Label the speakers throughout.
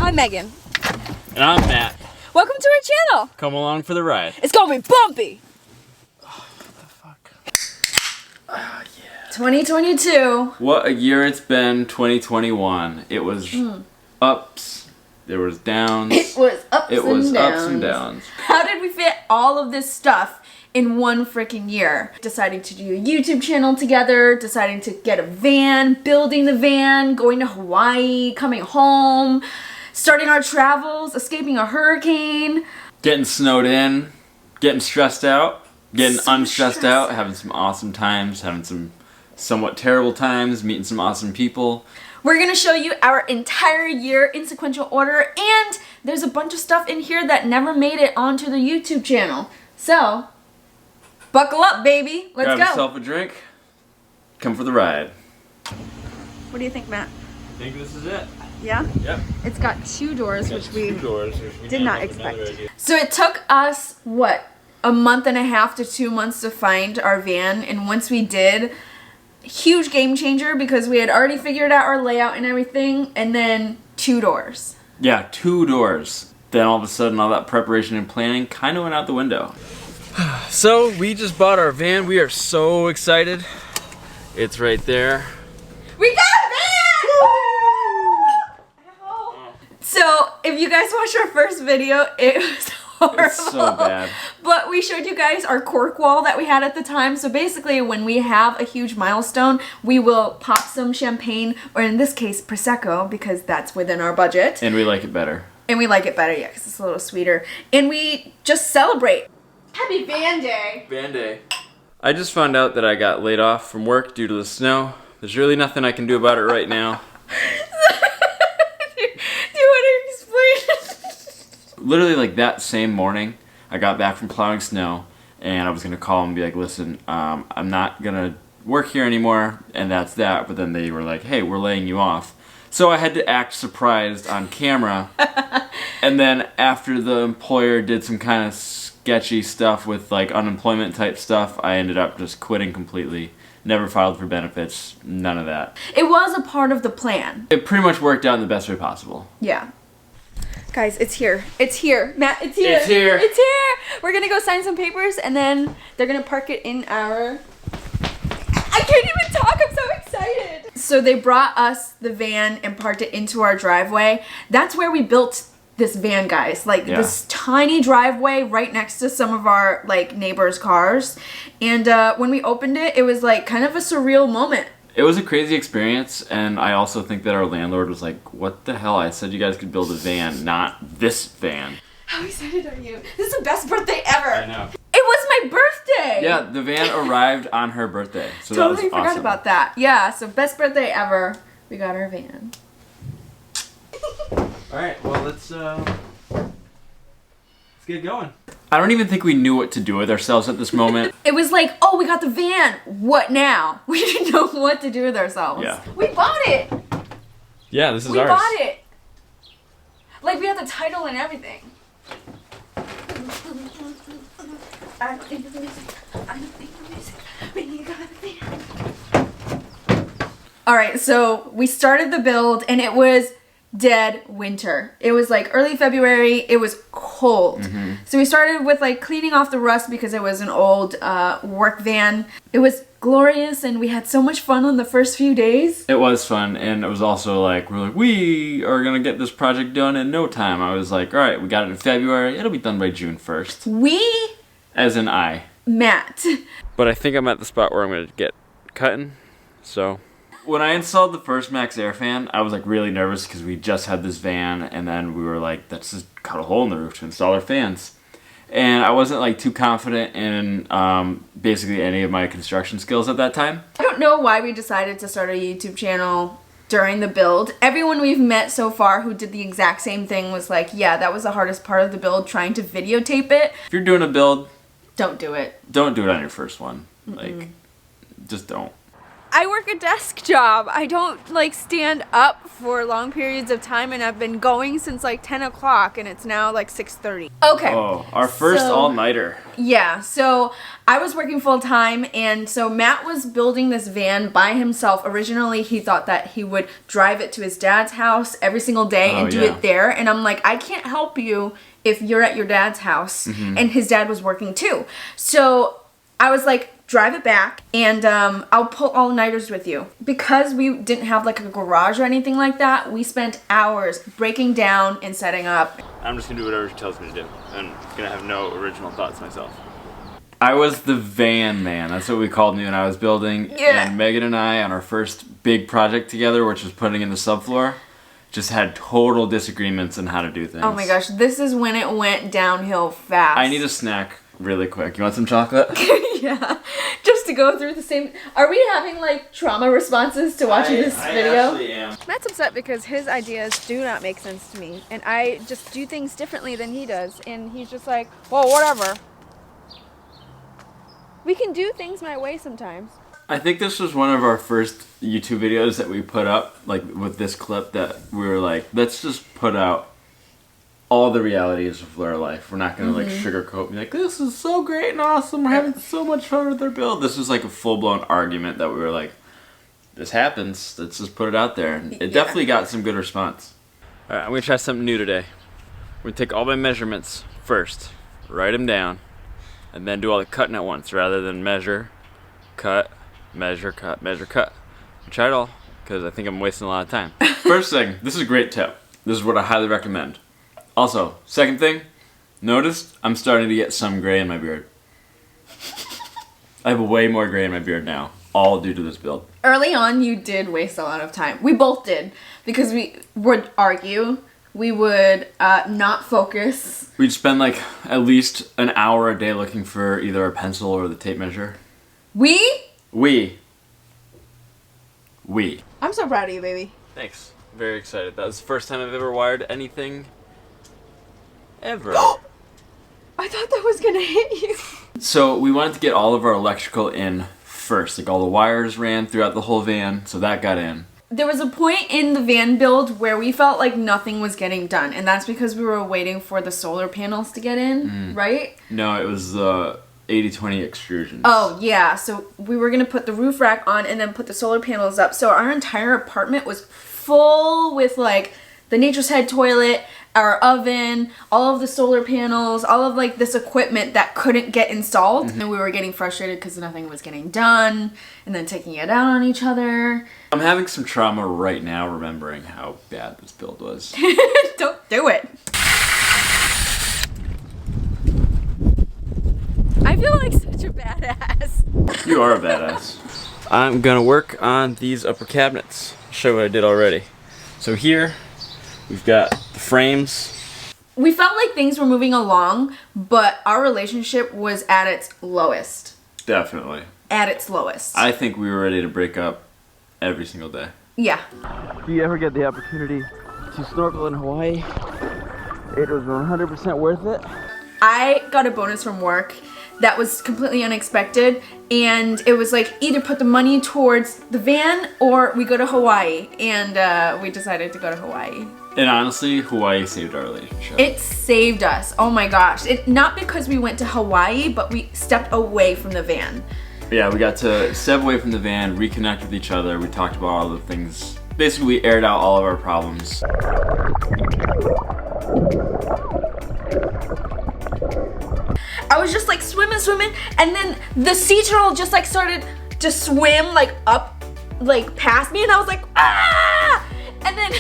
Speaker 1: I'm Megan.
Speaker 2: And I'm Matt.
Speaker 1: Welcome to our channel.
Speaker 2: Come along for the ride.
Speaker 1: It's gonna be bumpy.
Speaker 2: Oh, what the fuck?
Speaker 1: Yeah. 2022.
Speaker 2: What a year it's been, 2021. It was ups, there was downs.
Speaker 1: It was ups
Speaker 2: and downs.
Speaker 1: How did we fit all of this stuff in one freaking year? Deciding to do a YouTube channel together, deciding to get a van, building the van, going to Hawaii, coming home, starting our travels, escaping a hurricane.
Speaker 2: Getting snowed in, getting stressed out, getting unstressed out, having some awesome times, having some somewhat terrible times, meeting some awesome people.
Speaker 1: We're gonna show you our entire year in sequential order, and there's a bunch of stuff in here that never made it onto the YouTube channel. So, buckle up, baby. Let's go.
Speaker 2: Grab yourself a drink. Come for the ride.
Speaker 1: What do you think, Matt?
Speaker 2: I think this is it.
Speaker 1: Yeah?
Speaker 2: Yep.
Speaker 1: It's got two doors, which we did not expect.
Speaker 2: Idea.
Speaker 1: So it took us, what, a month and a half to 2 months to find our van, and once we did, huge game changer because we had already figured out our layout and everything, and then 2 doors.
Speaker 2: Yeah, 2 doors. Then all of a sudden all that preparation and planning kind of went out the window. So we just bought our van. We are so excited. It's right there.
Speaker 1: We got a van! So if you guys watched our first video, it was horrible.
Speaker 2: It's so bad.
Speaker 1: But we showed you guys our cork wall that we had at the time. So basically when we have a huge milestone, we will pop some champagne, or in this case, Prosecco, because that's within our budget.
Speaker 2: And we like it better.
Speaker 1: And we like it better, yeah, because it's a little sweeter. And we just celebrate. Happy Van Day.
Speaker 2: Van Day. I just found out that I got laid off from work due to the snow. There's really nothing I can do about it right now.
Speaker 1: Do you want to explain?
Speaker 2: Literally like that same morning, I got back from plowing snow, and I was gonna call and be like, listen, I'm not gonna work here anymore, and that's that. But then they were like, hey, we're laying you off. So I had to act surprised on camera. And then after the employer did some kind of sketchy stuff with like unemployment type stuff, I ended up just quitting completely. Never filed for benefits, none of that.
Speaker 1: It was a part of the plan.
Speaker 2: It pretty much worked out in the best way possible.
Speaker 1: Yeah. Guys, it's here. It's here. Matt, it's here.
Speaker 2: It's here.
Speaker 1: It's here. We're gonna go sign some papers, and then they're gonna park it in our... I can't even talk, I'm so excited. So they brought us the van and parked it into our driveway. That's where we built this van, guys. Like this tiny driveway right next to some of our like neighbors' cars. And when we opened it, it was like kind of a surreal moment.
Speaker 2: It was a crazy experience, and I also think that our landlord was like, what the hell? I said you guys could build a van, not this van.
Speaker 1: How excited are you? This is the best birthday ever.
Speaker 2: I know.
Speaker 1: It was my birthday.
Speaker 2: Yeah, the van arrived on her birthday. So
Speaker 1: totally
Speaker 2: that was
Speaker 1: forgot
Speaker 2: awesome.
Speaker 1: about that. Yeah, so best birthday ever. We got our van.
Speaker 2: Alright, well let's get going. I don't even think we knew what to do with ourselves at this moment.
Speaker 1: It was like, oh, we got the van. What now? We didn't know what to do with ourselves.
Speaker 2: Yeah.
Speaker 1: We bought it.
Speaker 2: Yeah, this is
Speaker 1: We
Speaker 2: ours.
Speaker 1: bought it. Like, we had the title and everything. I don't think the music. I don't think the music. We got a van. Alright, so we started the build, and it was dead winter. It was like early February. It was cold. So we started with like cleaning off the rust because it was an old work van. It was glorious, and we had so much fun on the first few days.
Speaker 2: It was fun, and it was also like, we are gonna get this project done in no time. I was like, alright, we got it in February. It'll be done by June 1st.
Speaker 1: We?
Speaker 2: As in I.
Speaker 1: Matt.
Speaker 2: But I think I'm at the spot where I'm gonna get cutting, so... When I installed the first Max Air fan, I was like really nervous because we just had this van, and then we were like, let's just cut a hole in the roof to install our fans. And I wasn't like too confident in basically any of my construction skills at that time.
Speaker 1: I don't know why we decided to start a YouTube channel during the build. Everyone we've met so far who did the exact same thing was like, yeah, that was the hardest part of the build, trying to videotape it.
Speaker 2: If you're doing a build,
Speaker 1: don't do it.
Speaker 2: Don't do it on your first one. Like, just don't.
Speaker 1: I work a desk job. I don't like stand up for long periods of time, and I've been going since like 10 o'clock and it's now like 6:30. Okay.
Speaker 2: Oh, our first all-nighter.
Speaker 1: Yeah, so I was working full time, and so Matt was building this van by himself. Originally, he thought that he would drive it to his dad's house every single day and do it there. And I'm like, I can't help you if you're at your dad's house. And his dad was working too. So I was like, drive it back, and I'll pull all-nighters with you. Because we didn't have like a garage or anything like that, we spent hours breaking down and setting up.
Speaker 2: I'm just gonna do whatever she tells me to do. I'm gonna have no original thoughts myself. I was the van man. That's what we called me when I was building.
Speaker 1: Yeah.
Speaker 2: And Megan and I, on our first big project together, which was putting in the subfloor, just had total disagreements on how to do things.
Speaker 1: Oh my gosh, this is when it went downhill fast.
Speaker 2: I need a snack really quick. You want some chocolate?
Speaker 1: Yeah, just to go through the same. Are we having like trauma responses to watching this video?
Speaker 2: I actually am.
Speaker 1: Matt's upset because his ideas do not make sense to me, and I just do things differently than he does, and he's just like, well, whatever. We can do things my way sometimes.
Speaker 2: I think this was one of our first YouTube videos that we put up, like with this clip, that we were like, let's just put out all the realities of our life. We're not gonna like sugarcoat, be like, this is so great and awesome, we're having so much fun with our build. This was like a full-blown argument that we were like, this happens, let's just put it out there. And it definitely got some good response. Alright, I'm gonna try something new today. We're gonna take all my measurements first, write them down, and then do all the cutting at once rather than measure, cut, measure, cut, measure, cut. Try it all, because I think I'm wasting a lot of time. First thing, this is a great tip. This is what I highly recommend. Also, second thing, noticed I'm starting to get some gray in my beard. I have way more gray in my beard now, all due to this build.
Speaker 1: Early on, you did waste a lot of time. We both did, because we would argue. We would not focus.
Speaker 2: We'd spend like at least an hour a day looking for either a pencil or the tape measure.
Speaker 1: We?
Speaker 2: We.
Speaker 1: I'm so proud of you, baby.
Speaker 2: Thanks. Very excited. That was the first time I've ever wired anything ever.
Speaker 1: I thought that was gonna hit you.
Speaker 2: So we wanted to get all of our electrical in first. Like all the wires ran throughout the whole van, so that got in.
Speaker 1: There was a point in the van build where we felt like nothing was getting done, and that's because we were waiting for the solar panels to get in, right?
Speaker 2: No, it was the 80-20 extrusions.
Speaker 1: Oh, yeah. So we were going to put the roof rack on and then put the solar panels up. So our entire apartment was full with like the Nature's Head toilet, our oven, all of the solar panels, all of like this equipment that couldn't get installed. And we were getting frustrated because nothing was getting done, and then taking it out on each other.
Speaker 2: I'm having some trauma right now remembering how bad this build was.
Speaker 1: Don't do it. I feel like such a badass.
Speaker 2: You are a badass. I'm gonna work on these upper cabinets. I'll show you what I did already. So here, we've got the frames.
Speaker 1: We felt like things were moving along, but our relationship was at its lowest.
Speaker 2: Definitely.
Speaker 1: At its lowest.
Speaker 2: I think we were ready to break up every single day.
Speaker 1: Yeah.
Speaker 3: If you ever get the opportunity to snorkel in Hawaii, it was 100% worth it.
Speaker 1: I got a bonus from work that was completely unexpected, and it was like either put the money towards the van or we go to Hawaii, and we decided to go to Hawaii.
Speaker 2: And honestly, Hawaii saved our relationship.
Speaker 1: It saved us. Oh my gosh. Not because we went to Hawaii, but we stepped away from the van.
Speaker 2: Yeah, we got to step away from the van, reconnect with each other. We talked about all the things. Basically, we aired out all of our problems.
Speaker 1: I was just like swimming, and then the sea turtle just like started to swim like up, like past me, and I was like, ah! And then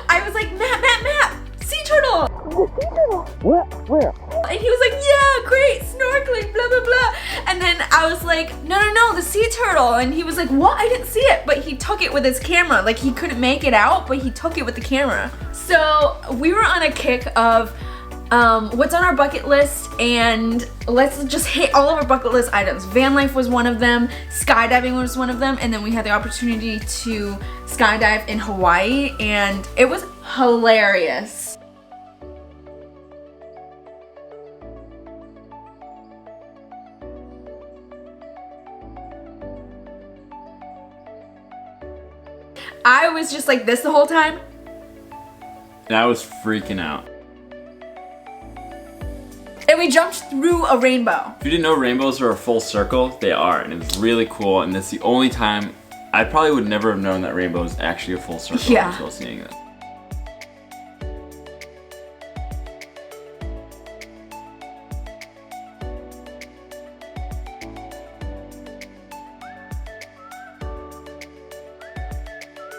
Speaker 1: I was like, Matt, sea turtle! The sea turtle? What? Where? And he was like, yeah, great, snorkeling, blah, blah, blah. And then I was like, no, the sea turtle. And he was like, what? I didn't see it. But he took it with his camera. Like, he couldn't make it out, but he took it with the camera. So we were on a kick of what's on our bucket list, and let's just hit all of our bucket list items. Van life was one of them, skydiving was one of them, and then we had the opportunity to skydive in Hawaii, and it was hilarious. I was just like this the whole time.
Speaker 2: And I was freaking out.
Speaker 1: And we jumped through a rainbow.
Speaker 2: If you didn't know rainbows are a full circle, they are, and it's really cool, and it's the only time I probably would never have known that rainbow is actually a full circle until seeing it.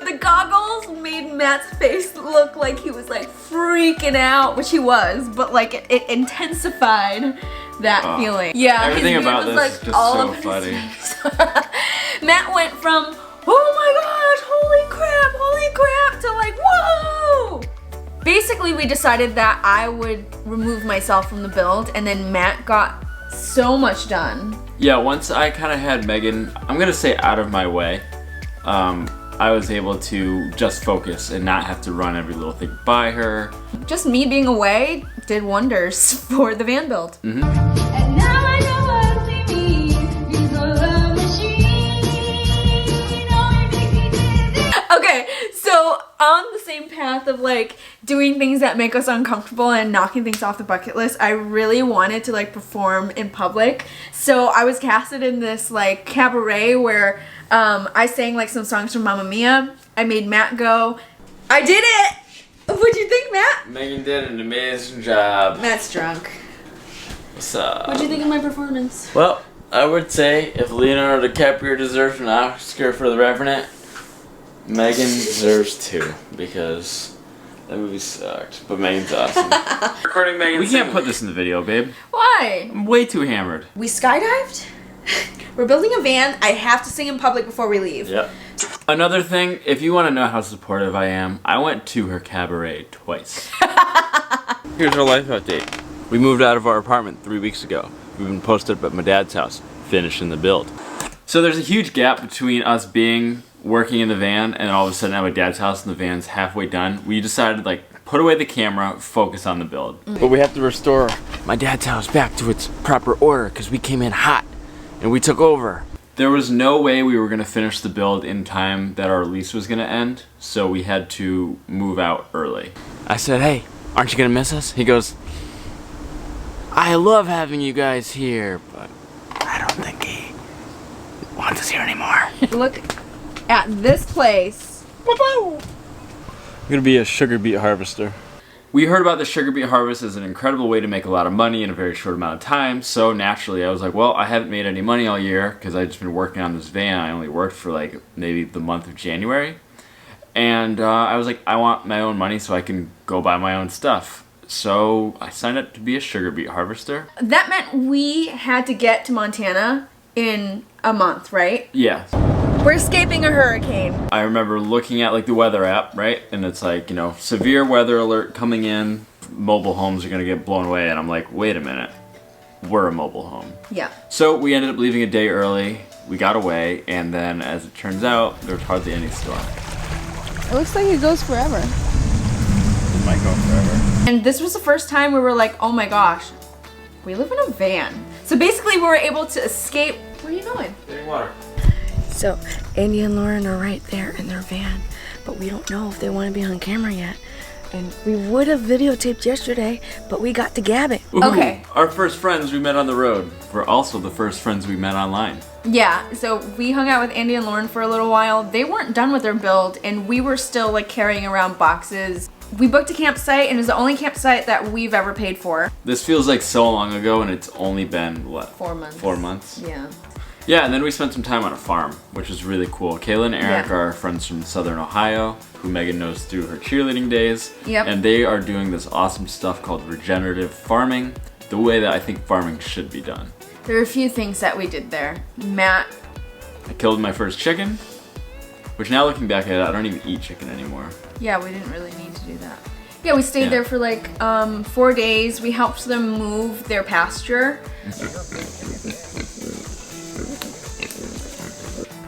Speaker 1: The goggles made Matt's face look like he was like freaking out, which he was, but like it intensified that feeling. Yeah,
Speaker 2: everything
Speaker 1: his beard
Speaker 2: about
Speaker 1: was,
Speaker 2: this
Speaker 1: like,
Speaker 2: is just
Speaker 1: all
Speaker 2: so
Speaker 1: up his
Speaker 2: funny.
Speaker 1: face. Matt went from, oh my gosh, holy crap, to like, whoa! Basically, we decided that I would remove myself from the build, and then Matt got so much done.
Speaker 2: Yeah, once I kind of had Megan, I'm gonna say out of my way, I was able to just focus and not have to run every little thing by her.
Speaker 1: Just me being away did wonders for the van build.
Speaker 2: Mm-hmm.
Speaker 4: And now I know what we mean. You're the love machine. Oh, it makes me dizzy.
Speaker 1: Okay, so on the same path of like doing things that make us uncomfortable and knocking things off the bucket list, I really wanted to like perform in public. So I was casted in this like cabaret where I sang like some songs from Mamma Mia. I made Matt go. I did it! What'd you think, Matt?
Speaker 2: Megan did an amazing job.
Speaker 1: Matt's drunk.
Speaker 2: What's up?
Speaker 1: What'd you think of my performance?
Speaker 2: Well, I would say if Leonardo DiCaprio deserves an Oscar for The Revenant, Megan deserves 2 because that movie sucked. But Megan's awesome. Recording Megan. We can't put this in the video, babe.
Speaker 1: Why?
Speaker 2: I'm way too hammered.
Speaker 1: We skydived? We're building a van. I have to sing in public before we leave.
Speaker 2: Yep. Another thing, if you want to know how supportive I am, I went to her cabaret twice. Here's our life update. We moved out of our apartment 3 weeks ago. We've been posted up at my dad's house, finishing the build. So there's a huge gap between us working in the van and all of a sudden at my dad's house and the van's halfway done. We decided to like put away the camera, focus on the build. But we have to restore my dad's house back to its proper order because we came in hot and we took over. There was no way we were gonna finish the build in time that our lease was gonna end, so we had to move out early. I said, hey, aren't you gonna miss us? He goes, I love having you guys here, but I don't think he wants us here anymore.
Speaker 1: Look at this place.
Speaker 2: I'm gonna be a sugar beet harvester. We heard about the sugar beet harvest as an incredible way to make a lot of money in a very short amount of time, so naturally I was like, well, I haven't made any money all year because I've just been working on this van. I only worked for like maybe the month of January. And I was like, I want my own money so I can go buy my own stuff. So I signed up to be a sugar beet harvester.
Speaker 1: That meant we had to get to Montana in a month, right?
Speaker 2: Yeah.
Speaker 1: We're escaping a hurricane.
Speaker 2: I remember looking at like the weather app, right? And it's like, you know, severe weather alert coming in, mobile homes are gonna get blown away. And I'm like, wait a minute, we're a mobile home.
Speaker 1: Yeah.
Speaker 2: So we ended up leaving a day early, we got away, and then as it turns out, there was hardly any storm.
Speaker 1: It looks like it goes forever.
Speaker 2: It might go forever.
Speaker 1: And this was the first time we were like, oh my gosh, we live in a van. So basically we were able to escape. Where are you going?
Speaker 2: Getting water.
Speaker 5: So Andy and Lauren are right there in their van, but we don't know if they want to be on camera yet. And we would have videotaped yesterday, but we got to gabbing.
Speaker 2: Ooh,
Speaker 1: Okay.
Speaker 2: Our first friends we met on the road were also the first friends we met online.
Speaker 1: Yeah, so we hung out with Andy and Lauren for a little while. They weren't done with their build and we were still like carrying around boxes. We booked a campsite and it was the only campsite that we've ever paid for.
Speaker 2: This feels like so long ago and it's only been, what?
Speaker 1: 4 months.
Speaker 2: 4 months?
Speaker 1: Yeah.
Speaker 2: Yeah, and then we spent some time on a farm, which was really cool. Kayla and Eric
Speaker 1: Yeah.
Speaker 2: are friends from Southern Ohio, who Megan knows through her cheerleading days.
Speaker 1: Yep.
Speaker 2: And they are doing this awesome stuff called regenerative farming, the way that I think farming should be done.
Speaker 1: There are a few things that we did there. Matt.
Speaker 2: I killed my first chicken, which now looking back at it, I don't even eat chicken anymore.
Speaker 1: Yeah, we didn't really need to do that. Yeah, we stayed
Speaker 2: Yeah.
Speaker 1: there for like 4 days. We helped them move their pasture.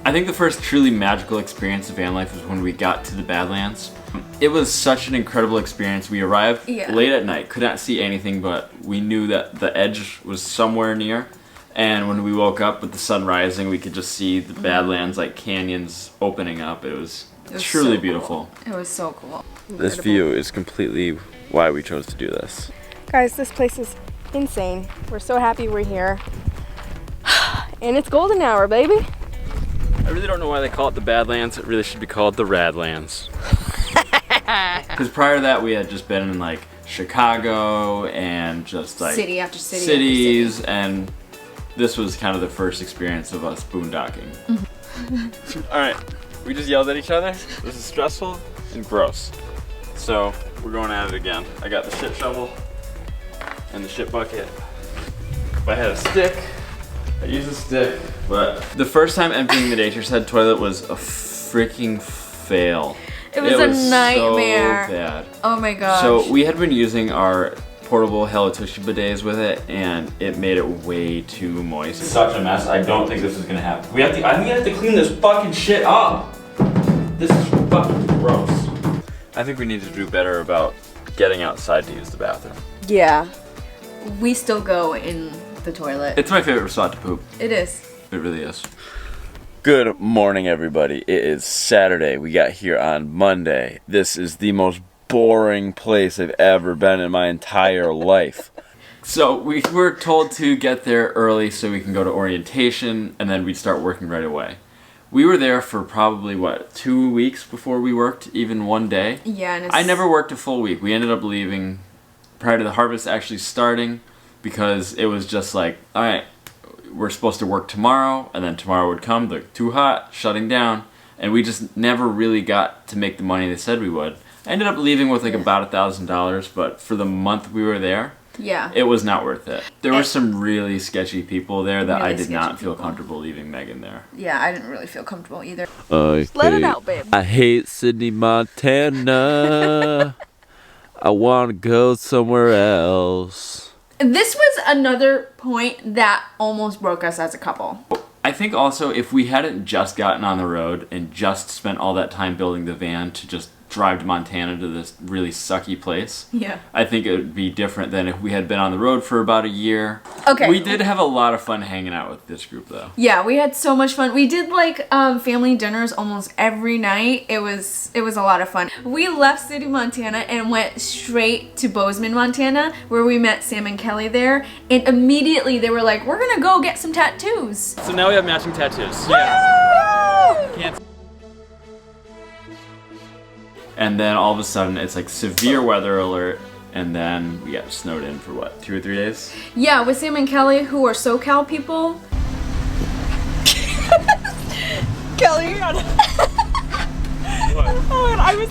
Speaker 2: I think the first truly magical experience of van life was when we got to the Badlands. It was such an incredible experience. We arrived
Speaker 1: Yeah.
Speaker 2: late at night, could not see anything, but we knew that the edge was somewhere near. And when we woke up with the sun rising, we could just see the Badlands like canyons opening up. It was
Speaker 1: It was
Speaker 2: Truly
Speaker 1: so
Speaker 2: beautiful.
Speaker 1: Cool. It was so cool.
Speaker 3: This view is completely why we chose to do this.
Speaker 5: Guys, this place is insane. We're so happy we're here. And it's golden hour, baby.
Speaker 3: I really don't know why they call it the Badlands. It really should be called the Radlands.
Speaker 2: Because prior to that, we had just been in like Chicago and just like
Speaker 1: City after city after
Speaker 2: cities,
Speaker 1: city.
Speaker 2: and this was kind of the first experience of us boondocking. All right, we just yelled at each other. This is stressful and gross. So we're going at it again. I got the shit shovel and the shit bucket. If I had a stick, I'd use a stick. But the first time emptying the daycare head toilet was a freaking fail.
Speaker 1: It was a nightmare.
Speaker 2: So bad.
Speaker 1: Oh my gosh.
Speaker 2: So we had been using our portable Hello Tushy bidets with it, and it made it way too moist. It's such a mess. I don't think this is gonna happen. I think I have to clean this fucking shit up. This is fucking gross. I think we need to do better about getting outside to use the bathroom.
Speaker 1: Yeah. We still go in the toilet.
Speaker 2: It's my favorite spot to poop.
Speaker 1: It is.
Speaker 2: It really is.
Speaker 3: Good morning, everybody. It is Saturday. We got here on Monday. This is the most boring place I've ever been in my entire life.
Speaker 2: So we were told to get there early so we can go to orientation, and then we'd start working right away. We were there for probably, 2 weeks before we worked even one day?
Speaker 1: Yeah, and
Speaker 2: I never worked a full week. We ended up leaving prior to the harvest actually starting because it was just like, all right, we're supposed to work tomorrow, and then tomorrow would come, too hot, shutting down, and we just never really got to make the money they said we would. I ended up leaving with like about $1,000, but for the month we were there,
Speaker 1: Yeah.
Speaker 2: it was not worth it. There were some really sketchy people there that
Speaker 1: Really
Speaker 2: I did not
Speaker 1: sketchy
Speaker 2: feel
Speaker 1: people.
Speaker 2: comfortable leaving Megan there.
Speaker 1: Yeah, I didn't really feel comfortable either.
Speaker 5: Let it out, babe.
Speaker 3: I hate Sidney, Montana. I want to go somewhere else.
Speaker 1: This was another point that almost broke us as a couple.
Speaker 2: I think also if we hadn't just gotten on the road and just spent all that time building the van to just drive to Montana to this really sucky place,
Speaker 1: Yeah.
Speaker 2: I think it would be different than if we had been on the road for about a year.
Speaker 1: Okay.
Speaker 2: We did have a lot of fun hanging out with this group though.
Speaker 1: Yeah, we had so much fun. We did like family dinners almost every night. It was a lot of fun. We left City, Montana and went straight to Bozeman, Montana, where we met Sam and Kelly there. And immediately they were like, "We're gonna go get some tattoos."
Speaker 2: So now we have matching tattoos. And then all of a sudden it's like severe weather alert, and then we got snowed in for 2 or 3 days?
Speaker 1: Yeah, with Sam and Kelly, who are SoCal people. Kelly, you're on.
Speaker 6: Oh, and I was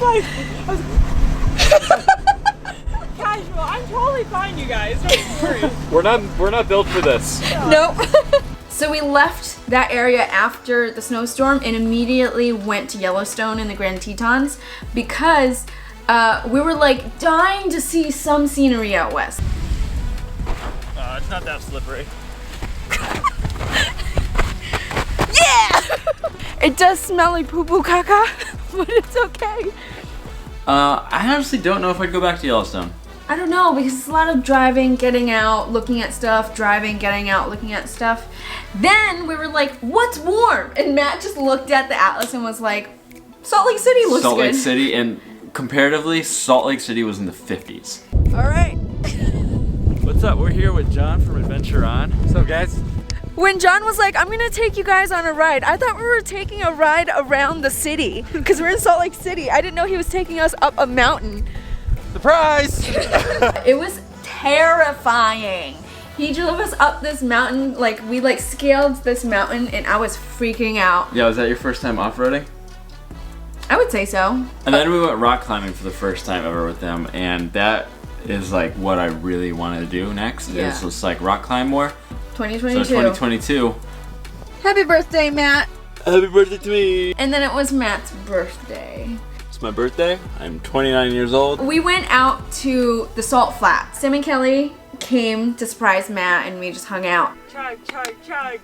Speaker 6: casual. I'm totally fine, you guys. Don't worry.
Speaker 2: We're not built for this.
Speaker 1: Nope. So we left that area after the snowstorm and immediately went to Yellowstone in the Grand Tetons because we were like dying to see some scenery out west.
Speaker 2: It's not that slippery.
Speaker 1: Yeah! It does smell like poo-poo caca, but it's okay.
Speaker 2: I honestly don't know if I'd go back to Yellowstone.
Speaker 1: I don't know, because it's a lot of driving, getting out, looking at stuff, driving, getting out, looking at stuff. Then we were like, what's warm? And Matt just looked at the atlas and was like, Salt Lake City looks
Speaker 2: Salt
Speaker 1: good.
Speaker 2: Lake City, and comparatively, Salt Lake City was in the 50s.
Speaker 1: All right.
Speaker 3: What's up? We're here with John from Adventure On. What's up, guys?
Speaker 5: When John was like, I'm gonna take you guys on a ride, I thought we were taking a ride around the city because we're in Salt Lake City. I didn't know he was taking us up a mountain.
Speaker 3: Surprise!
Speaker 1: It was terrifying. He drove us up this mountain, like we scaled this mountain and I was freaking out.
Speaker 2: Yeah, was that your first time off-roading?
Speaker 1: I would say so.
Speaker 2: And then we went rock climbing for the first time ever with them, and that is like what I really want to do next.
Speaker 1: Yeah.
Speaker 2: Is just like rock climb more.
Speaker 1: 2022.
Speaker 2: So 2022.
Speaker 1: Happy birthday, Matt.
Speaker 3: Happy birthday to me!
Speaker 1: And then it was Matt's birthday.
Speaker 3: It's my birthday. I'm 29 years old.
Speaker 1: We went out to the Salt Flats. Sam and Kelly came to surprise Matt and we just hung out.
Speaker 6: Chug, chug, chug.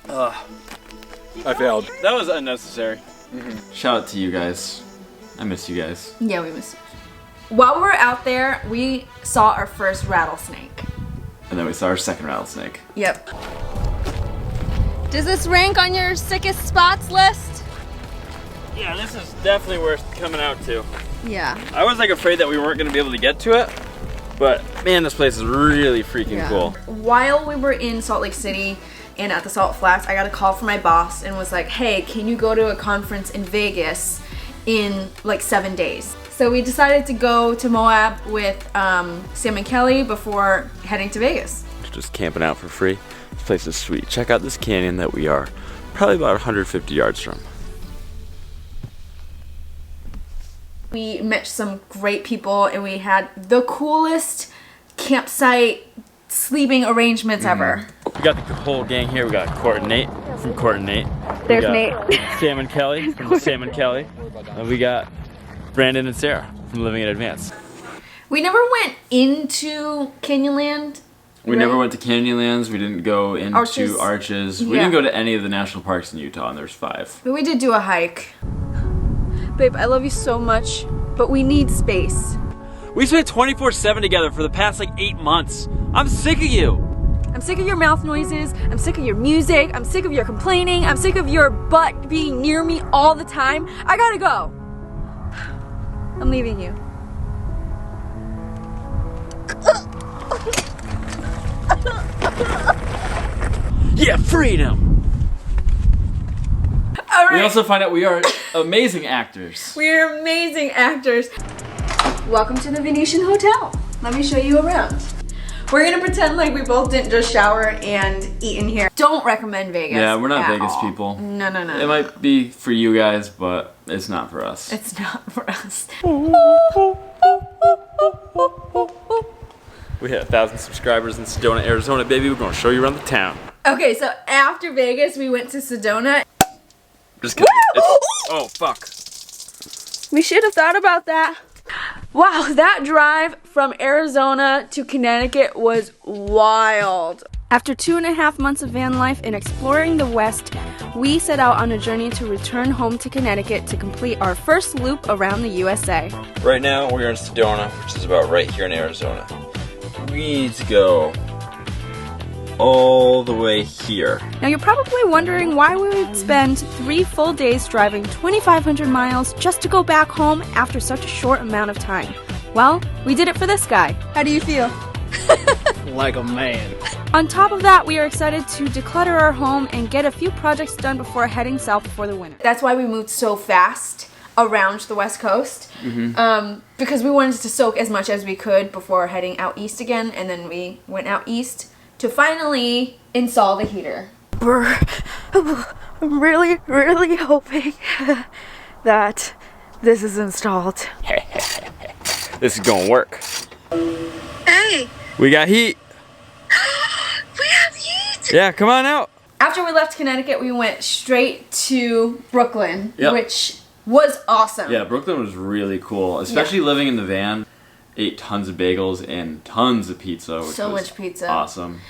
Speaker 3: I failed. That was unnecessary.
Speaker 2: Shout out to you guys. I miss you guys.
Speaker 1: Yeah, we missed it. While we were out there, we saw our first rattlesnake.
Speaker 2: And then we saw our second rattlesnake.
Speaker 1: Yep. Does this rank on your sickest spots list?
Speaker 2: Yeah, this is definitely worth coming out to.
Speaker 1: Yeah.
Speaker 2: I was like afraid that we weren't gonna be able to get to it, but man, this place is really freaking cool.
Speaker 1: While we were in Salt Lake City and at the Salt Flats, I got a call from my boss and was like, hey, can you go to a conference in Vegas in like 7 days? So we decided to go to Moab with Sam and Kelly before heading to Vegas.
Speaker 3: Just camping out for free. This place is sweet. Check out this canyon that we are probably about 150 yards from.
Speaker 1: We met some great people and we had the coolest campsite sleeping arrangements ever.
Speaker 2: We got the whole gang here. We got Court and Nate from Court and Nate.
Speaker 1: There's
Speaker 2: we got
Speaker 1: Nate.
Speaker 2: Sam and Kelly from Sam and Kelly. And we got Brandon and Sarah from Living in Advance.
Speaker 1: We never went into Canyonland.
Speaker 2: We never went to Canyonlands. We didn't go into Arches. We
Speaker 1: Yeah.
Speaker 2: didn't go to any of the national parks in Utah, and there's 5.
Speaker 1: But we did do a hike. Babe, I love you so much, but we need space.
Speaker 2: We spent 24/7 together for the past like 8 months. I'm sick of you.
Speaker 1: I'm sick of your mouth noises. I'm sick of your music. I'm sick of your complaining. I'm sick of your butt being near me all the time. I gotta go. I'm leaving you.
Speaker 2: Yeah, freedom.
Speaker 1: All right.
Speaker 2: We also find out we are amazing actors.
Speaker 1: We're amazing actors. Welcome to the Venetian Hotel. Let me show you around. We're gonna pretend like we both didn't just shower and eat in here. Don't recommend Vegas.
Speaker 2: Yeah, we're not
Speaker 1: at
Speaker 2: Vegas
Speaker 1: all.
Speaker 2: people.
Speaker 1: No, no, no.
Speaker 2: It might be for you guys, but it's not for us.
Speaker 1: It's not for us.
Speaker 2: We hit 1,000 subscribers in Sedona, Arizona, baby. We're gonna show you around the town.
Speaker 1: Okay, so after Vegas, we went to Sedona.
Speaker 2: Just kidding. Oh, fuck.
Speaker 1: We should have thought about that. Wow, that drive from Arizona to Connecticut was wild. After 2.5 months of van life and exploring the West, we set out on a journey to return home to Connecticut to complete our first loop around the USA.
Speaker 3: Right now, we're in Sedona, which is about right here in Arizona. We need to go all the way here.
Speaker 1: Now you're probably wondering why we would spend 3 full days driving 2,500 miles just to go back home after such a short amount of time. Well, we did it for this guy. How do you feel?
Speaker 2: Like a man.
Speaker 1: On top of that, we are excited to declutter our home and get a few projects done before heading south before the winter. That's why we moved so fast around the West Coast, because we wanted to soak as much as we could before heading out east again, and then we went out east to finally install the heater. We're really, really hoping that this is installed.
Speaker 3: This is gonna work.
Speaker 4: Hey,
Speaker 3: We got heat.
Speaker 4: we have heat!
Speaker 3: Yeah, come on out.
Speaker 1: After we left Connecticut, we went straight to Brooklyn,
Speaker 2: Yep.
Speaker 1: which was awesome.
Speaker 2: Yeah, Brooklyn was really cool, especially living in the van. Ate tons of bagels and tons of pizza, which
Speaker 1: So
Speaker 2: was
Speaker 1: much pizza.
Speaker 2: awesome.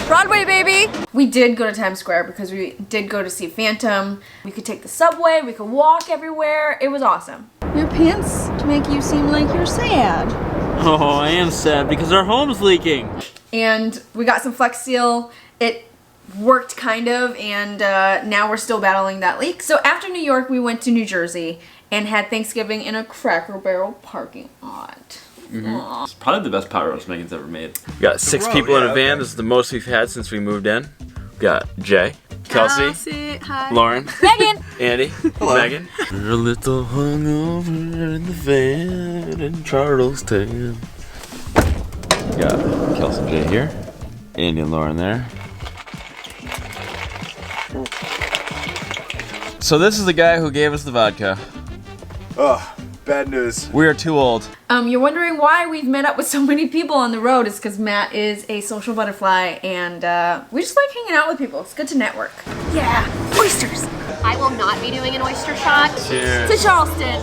Speaker 1: Broadway, baby! We did go to Times Square because we did go to see Phantom. We could take the subway, we could walk everywhere. It was awesome. Your pants make you seem like you're sad.
Speaker 2: Oh, I am sad because our home's leaking.
Speaker 1: And we got some Flex Seal. It worked kind of, and now we're still battling that leak. So after New York, we went to New Jersey and had Thanksgiving in a Cracker Barrel parking lot.
Speaker 2: It's probably the best pot roast Megan's ever made.
Speaker 3: We got 6 people in a van. This is the most we've had since we moved in. We got Jay, Kelsey,
Speaker 1: Hi.
Speaker 3: Lauren,
Speaker 1: Megan!
Speaker 3: Andy, Megan. We're a little hungover in the van in Charlestown. We got Kelsey and Jay here. Andy and Lauren there. So this is the guy who gave us the vodka.
Speaker 7: Ugh, bad news.
Speaker 3: We are too old.
Speaker 1: You're wondering why we've met up with so many people on the road. It's because Matt is a social butterfly, and we just like hanging out with people. It's good to network. Yeah, oysters.
Speaker 8: I will not be doing an oyster shot.
Speaker 3: Cheers.
Speaker 1: To Charleston.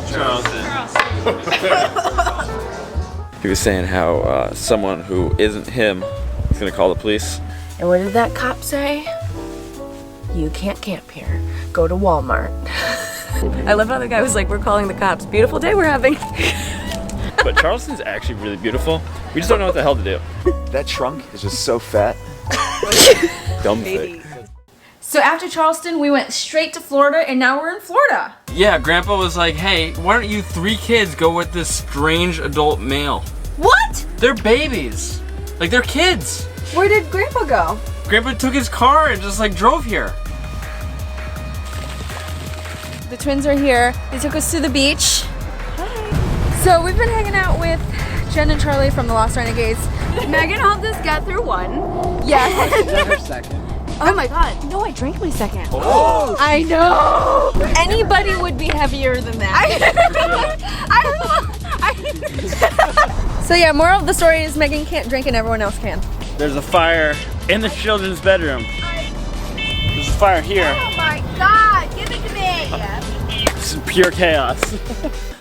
Speaker 3: He was saying how someone who isn't him is gonna call the police.
Speaker 5: And what did that cop say? You can't camp here. Go to Walmart. I love how the guy was like, we're calling the cops. Beautiful day we're having.
Speaker 3: But Charleston's actually really beautiful. We just don't know what the hell to do.
Speaker 7: That trunk is just so fat.
Speaker 3: Dumb thing.
Speaker 1: So after Charleston, we went straight to Florida, and now we're in Florida.
Speaker 2: Yeah, Grandpa was like, hey, why don't you 3 kids go with this strange adult male?
Speaker 1: What?
Speaker 2: They're babies. Like, they're kids.
Speaker 1: Where did Grandpa go?
Speaker 2: Grandpa took his car and just like drove here.
Speaker 1: The twins are here. They took us to the beach. Hi. So we've been hanging out with Jen and Charlie from the Lost Renegades. Megan helped us get through one. Yes.
Speaker 7: second.
Speaker 1: Oh my god. No, I drank my second. Oh. I know. Anybody would be heavier than that. So yeah, moral of the story is Megan can't drink and everyone else can.
Speaker 2: There's a fire in the children's bedroom. There's a fire here.
Speaker 1: Oh my god, give it to me.
Speaker 2: It's pure chaos.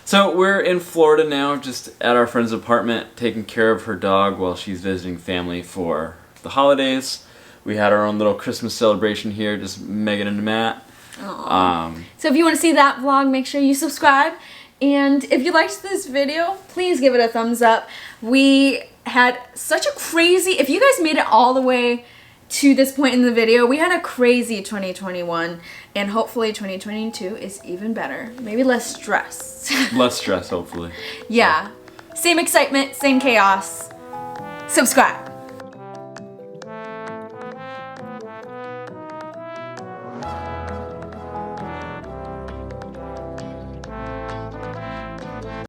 Speaker 2: So we're in Florida now, just at our friend's apartment, taking care of her dog while she's visiting family for the holidays. We had our own little Christmas celebration here, just Megan and Matt.
Speaker 1: So if you want to see that vlog, make sure you subscribe. And if you liked this video, please give it a thumbs up. We had such a crazy, if you guys made it all the way to this point in the video, we had a crazy 2021, and hopefully 2022 is even better. Maybe less stress.
Speaker 2: Less stress, hopefully.
Speaker 1: Yeah. Same excitement, same chaos. Subscribe.